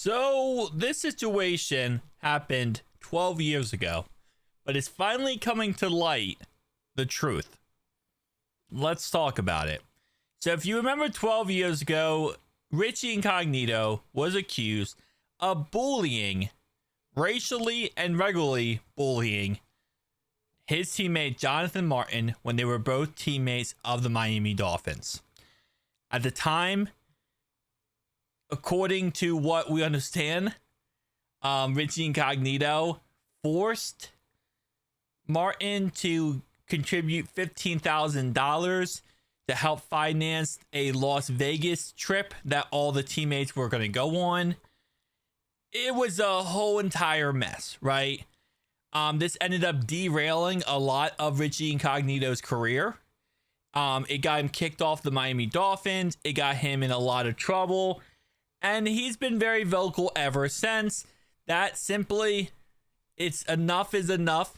So this situation happened 12 years ago, but it's finally coming to light, the truth. Let's talk about it. So if you remember 12 years ago, Richie Incognito was accused of bullying, racially and regularly bullying, his teammate Jonathan Martin when they were both teammates of the Miami Dolphins. At the time, according to what we understand, Richie Incognito forced Martin to contribute $15,000 to help finance a Las Vegas trip that all the teammates were going to go on. It was a whole entire mess, right? This ended up derailing a lot of Richie Incognito's career. It got him kicked off the Miami Dolphins. It got him in a lot of trouble. And he's been very vocal ever since. That simply, it's enough is enough.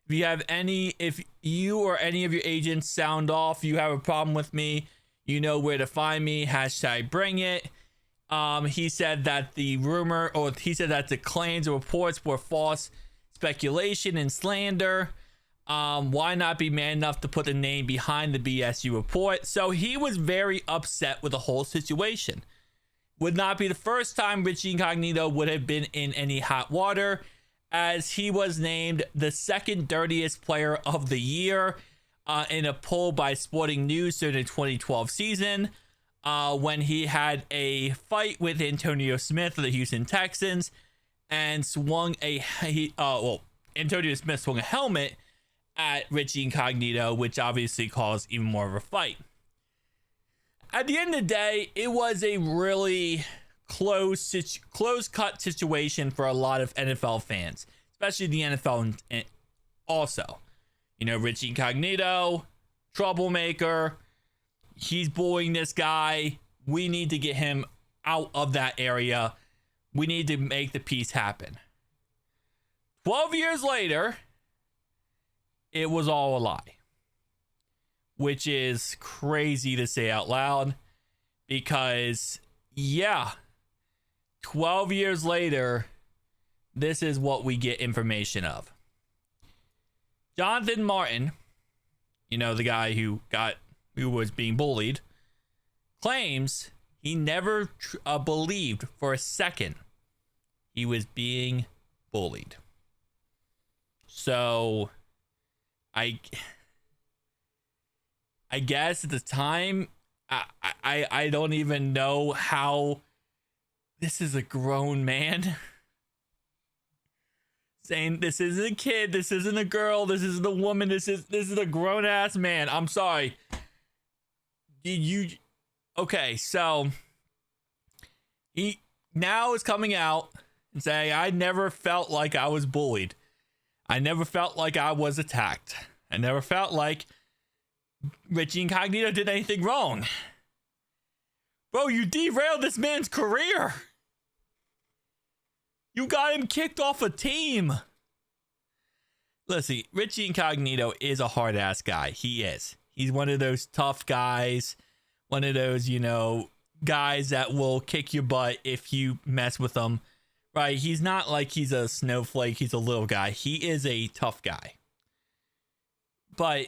If you or any of your agents sound off, you have a problem with me, you know where to find me, hashtag bring it. He said that the claims or reports were false speculation and slander. Why not be man enough to put the name behind the BSU report? So he was very upset with the whole situation. Would not be the first time Richie Incognito would have been in any hot water, as he was named the second dirtiest player of the year in a poll by Sporting News during the 2012 season, when he had a fight with Antonio Smith of the Houston Texans and Antonio Smith swung a helmet at Richie Incognito, which obviously caused even more of a fight. At the end of the day, it was a really close-cut situation for a lot of NFL fans, especially the NFL. And also, Richie Incognito, troublemaker. He's bullying this guy. We need to get him out of that area. We need to make the peace happen. 12 years later, it was all a lie, which is crazy to say out loud because, 12 years later, this is what we get information of. Jonathan Martin, the guy who was being bullied, claims he never believed for a second he was being bullied. So, I guess at the time, I don't even know how. This is a grown man saying this isn't a kid, this isn't a girl, this isn't a woman, this is a grown ass man. I'm sorry. Okay, so he now is coming out and saying, I never felt like I was bullied. I never felt like I was attacked. I never felt like Richie Incognito did anything wrong. Bro, you derailed this man's career. You got him kicked off a team. Listen, Richie Incognito is a hard ass guy. He is. He's one of those tough guys. One of those, guys that will kick your butt if you mess with him. Right? He's not like he's a snowflake. He's a little guy. He is a tough guy. But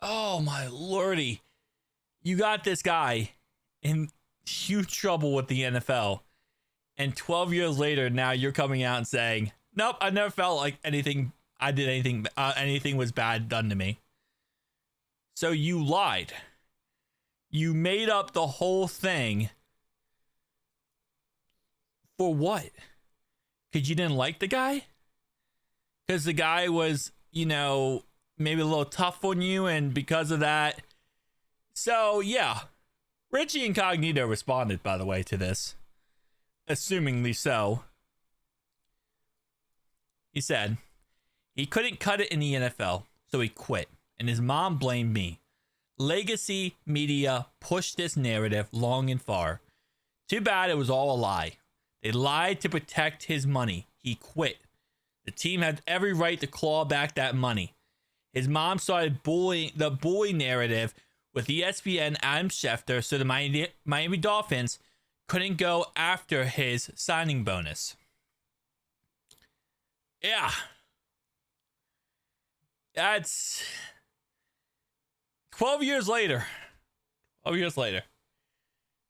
oh my lordy. You got this guy in huge trouble with the NFL. And 12 years later, now you're coming out and saying, nope, I never felt like anything was bad done to me. So you lied. You made up the whole thing. For what? Because you didn't like the guy? Because the guy was, maybe a little tough on you, and because of that. So, yeah. Richie Incognito responded, by the way, to this. Assumingly so. He said he couldn't cut it in the NFL, so he quit, and his mom blamed me. Legacy media pushed this narrative long and far. Too bad it was all a lie. They lied to protect his money. He quit. The team had every right to claw back that money. His mom started the bully narrative with ESPN Adam Schefter, so the Miami Dolphins couldn't go after his signing bonus. Yeah. That's 12 years later. 12 years later.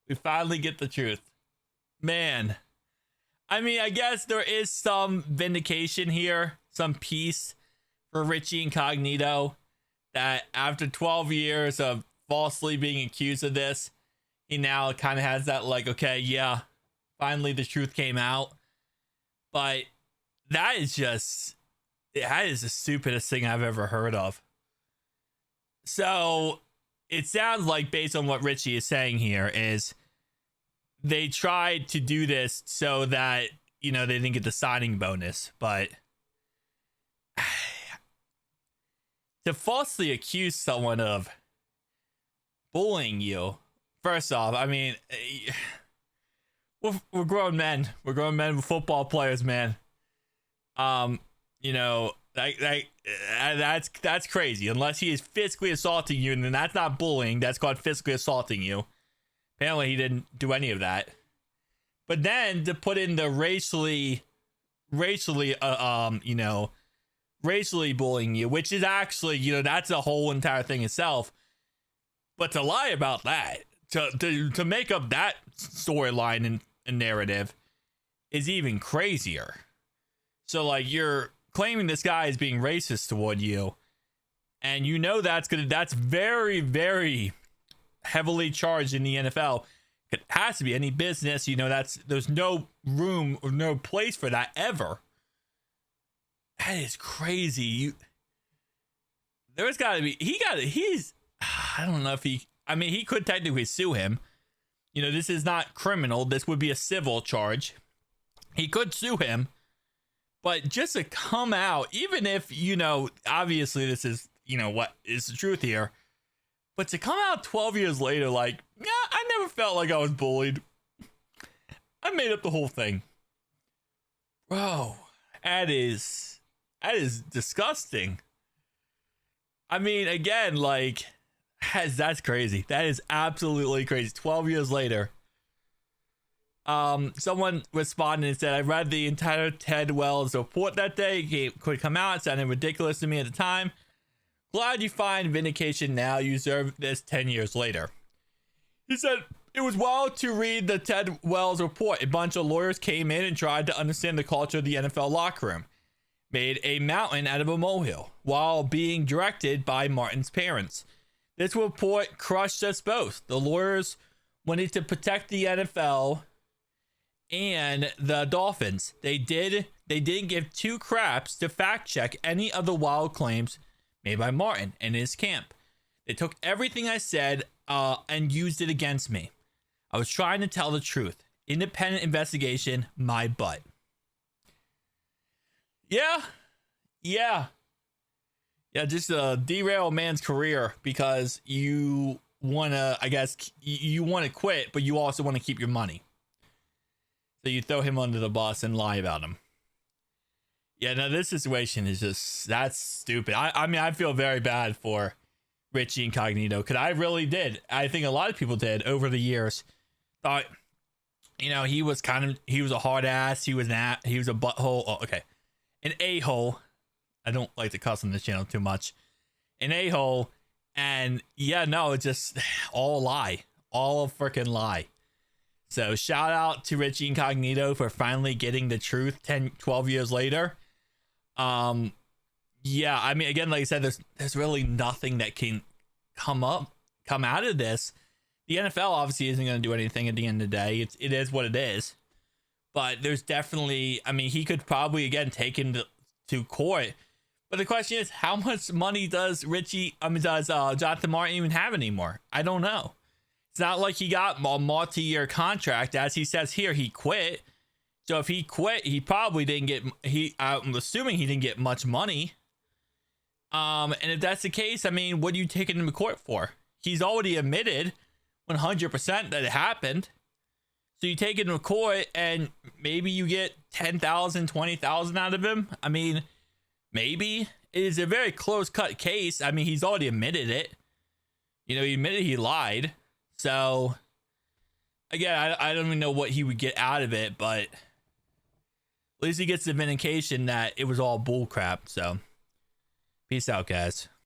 We finally get the truth. Man. I mean, I guess there is some vindication here, some peace for Richie Incognito, that after 12 years of falsely being accused of this, he now kind of has that, like, okay, yeah, finally the truth came out. But that is the stupidest thing I've ever heard of. So it sounds like, based on what Richie is saying here, is they tried to do this so that, you know, they didn't get the signing bonus. But to falsely accuse someone of bullying you, first off, I mean, we're grown men. We're grown men, we're football players, man. You know, that's crazy. Unless he is physically assaulting you, and then that's not bullying. That's called physically assaulting you. Apparently, he didn't do any of that. But then to put in the racially bullying you, which is actually, you know, that's a whole entire thing itself. But to lie about that, to make up that storyline and narrative, is even crazier. So, like, you're claiming this guy is being racist toward you, and you know that's very, very heavily charged in the NFL. It has to be. Any business, you know, there's no room or no place for that ever. That is crazy. There's got to be. I don't know if he could technically sue him. You know, this is not criminal. This would be a civil charge. He could sue him. But just to come out, even if, you know, obviously this is, you know, what is the truth here, but to come out 12 years later, like, yeah, I never felt like I was bullied. I made up the whole thing. Bro, that is disgusting. I mean, again, like, that's crazy. That is absolutely crazy. 12 years later. Someone responded and said, I read the entire Ted Wells report that day. It could come out. It sounded ridiculous to me at the time. Glad you find vindication now. You deserve this 10 years later. He said, it was wild to read the Ted Wells report. A bunch of lawyers came in and tried to understand the culture of the NFL locker room. Made a mountain out of a molehill while being directed by Martin's parents. This report crushed us both. The lawyers wanted to protect the NFL and the Dolphins. They didn't give two craps to fact check any of the wild claims made by Martin and his camp. They took everything I said and used it against me. I was trying to tell the truth. Independent investigation, my butt. Yeah, just derail a man's career because you want to, I guess, you want to quit, but you also want to keep your money. So you throw him under the bus and lie about him. Yeah, no, this situation is that's stupid. I mean, I feel very bad for Richie Incognito, because I really did. I think a lot of people did over the years. Thought, you know, he was a hard ass. He was a butthole. Oh, okay. An a-hole. I don't like to cuss on this channel too much. An a-hole. And yeah, no, it's just all a lie. All a freaking lie. So shout out to Richie Incognito for finally getting the truth 10, 12 years later. Yeah, I mean, again, like I said, there's really nothing that can come out of this. The NFL obviously isn't going to do anything at the end of the day. It is what it is. But there's definitely, I mean, he could probably, again, take him to court. But the question is, how much money does Jonathan Martin even have anymore? I don't know. It's not like he got a multi-year contract. As he says here, he quit. So if he quit, he probably didn't get, I'm assuming he didn't get much money. And if that's the case, I mean, what are you taking him to court for? He's already admitted 100% that it happened. So you take him to court and maybe you get 10,000, 20,000 out of him. I mean, maybe. It is a very close-cut case. I mean, he's already admitted it. You know, he admitted he lied. So, again, I don't even know what he would get out of it, but at least he gets the vindication that it was all bull crap. So peace out, guys.